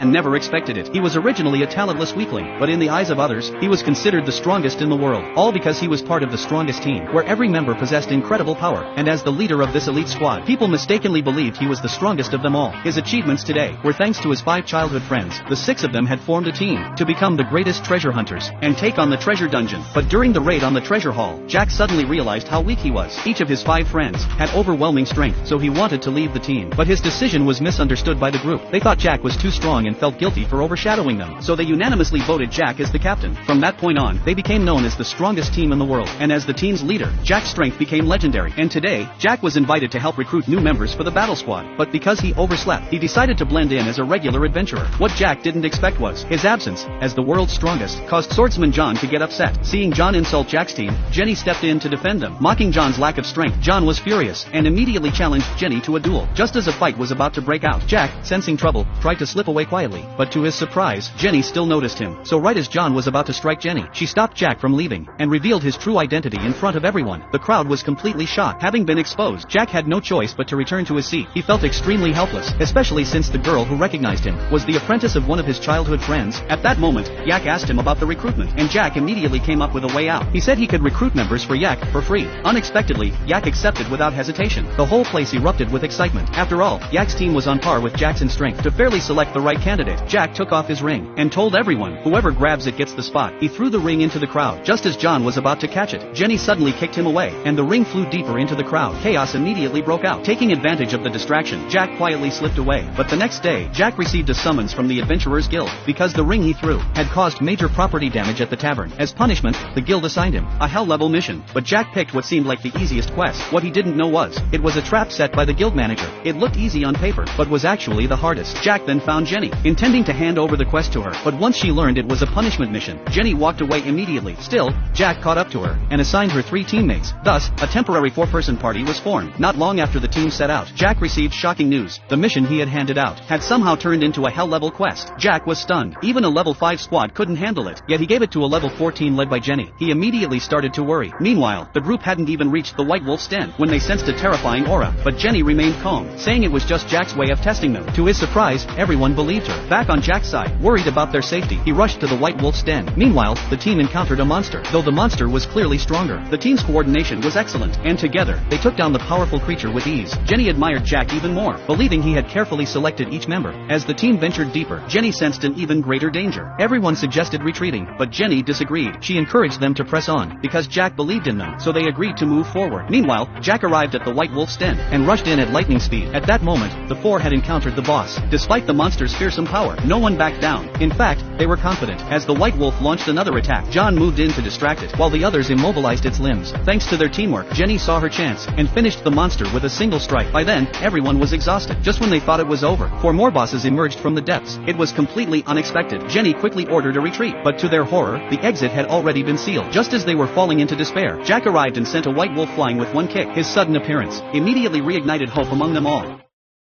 and never expected it. He was originally a talentless weakling, but in the eyes of others, he was considered the strongest in the world, all because he was part of the strongest team, where every member possessed incredible power, and as the leader of this elite squad, people mistakenly believed he was the strongest of them all. His achievements today were thanks to his 5 childhood friends. The 6 of them had formed a team to become the greatest treasure hunters and take on the treasure dungeon. But during the raid on the treasure hall, Jack suddenly realized how weak he was. Each of his 5 friends had overwhelming strength, so he wanted to leave the team. But his decision was misunderstood by the group. They thought Jack was too strong and felt guilty for overshadowing them, so they unanimously voted Jack as the captain. From that point on, they became known as the strongest team in the world, and as the team's leader, Jack's strength became legendary. And today, Jack was invited to help recruit new members for the battle squad, but because he overslept, he decided to blend in as a regular adventurer. What Jack didn't expect was his absence, as the world's strongest, caused swordsman John to get upset. Seeing John insult Jack's team, Jenny stepped in to defend them. Mocking John's lack of strength, John was furious, and immediately challenged Jenny to a duel. Just as a fight was about to break out, Jack, sensing trouble, tried to slip away quietly, but to his surprise, Jenny still noticed him. So right as John was about to strike Jenny, she stopped Jack from leaving, and revealed his true identity in front of everyone. The crowd was completely shocked. Having been exposed, Jack had no choice but to return to his seat. He felt extremely helpless, especially since the girl who recognized him was the apprentice of one of his childhood friends. At that moment, Yak asked him about the recruitment, and Jack immediately came up with a way out. He said he could recruit members for Yak for free. Unexpectedly, Yak accepted without hesitation. The whole place erupted with excitement. After all, Yak's team was on par with Jack's in strength. To fairly select the right candidate, Jack took off his ring and told everyone, whoever grabs it gets the spot. He threw the ring into the crowd. Just as John was about to catch it, Jenny suddenly kicked him away, and the ring flew deeper into the crowd. Chaos immediately broke out. Taking advantage of the distraction, Jack quietly slipped away. But the next day, Jack received a summons from the Adventurers Guild, because the ring he threw had caused major property damage at the tavern. As punishment, the guild assigned him a hell-level mission, but Jack picked what seemed like the easiest quest. What he didn't know was, it was a trap set by the guild manager. It looked easy on paper, but was actually the hardest. Jack then found Jenny, intending to hand over the quest to her, but once she learned it was a punishment mission, Jenny walked away immediately. Still, Jack caught up to her, and assigned her 3 teammates. Thus, a temporary 4-person party was formed. Not long after the team set out, Jack received shocking news. The mission he had handed out had somehow turned into a hell-level quest. Jack was stunned. Even a level 5 squad couldn't handle it, yet he gave it to a level 14 led by Jenny. He immediately started to worry. Meanwhile, the group hadn't even reached the White Wolf's den when they sensed a terrifying aura, but Jenny remained calm, saying it was just Jack's way of testing them. To his surprise, everyone believed her. Back on Jack's side, worried about their safety, he rushed to the White Wolf's den. Meanwhile, the team encountered a monster. Though the monster was clearly stronger, the team's coordination was excellent, and together, they took down the powerful creature with ease. Jenny admired Jack even more, believing he had carefully selected each member. As the team ventured deeper, Jenny sensed an even greater danger. Everyone suggested retreating, but Jenny disagreed. She encouraged them to press on, because Jack believed in them, so they agreed to move forward. Meanwhile, Jack arrived at the White Wolf's den, and rushed in at lightning speed. At that moment, the 4 had encountered the boss. Despite the monster's fearsome power, no one backed down. In fact, they were confident. As the White Wolf launched another attack, John moved in to distract it, while the others immobilized its limbs. Thanks to their teamwork, Jenny saw her chance, and finished the monster with a single strike. By then, everyone was exhausted. Just when they thought it was over, 4 more bosses emerged from the depths. It was completely unexpected. Jenny quickly ordered a retreat, but to their horror, the exit had already been sealed. Just as they were falling into despair, Jack arrived and sent a White Wolf flying with one kick. His sudden appearance immediately reignited hope among them all.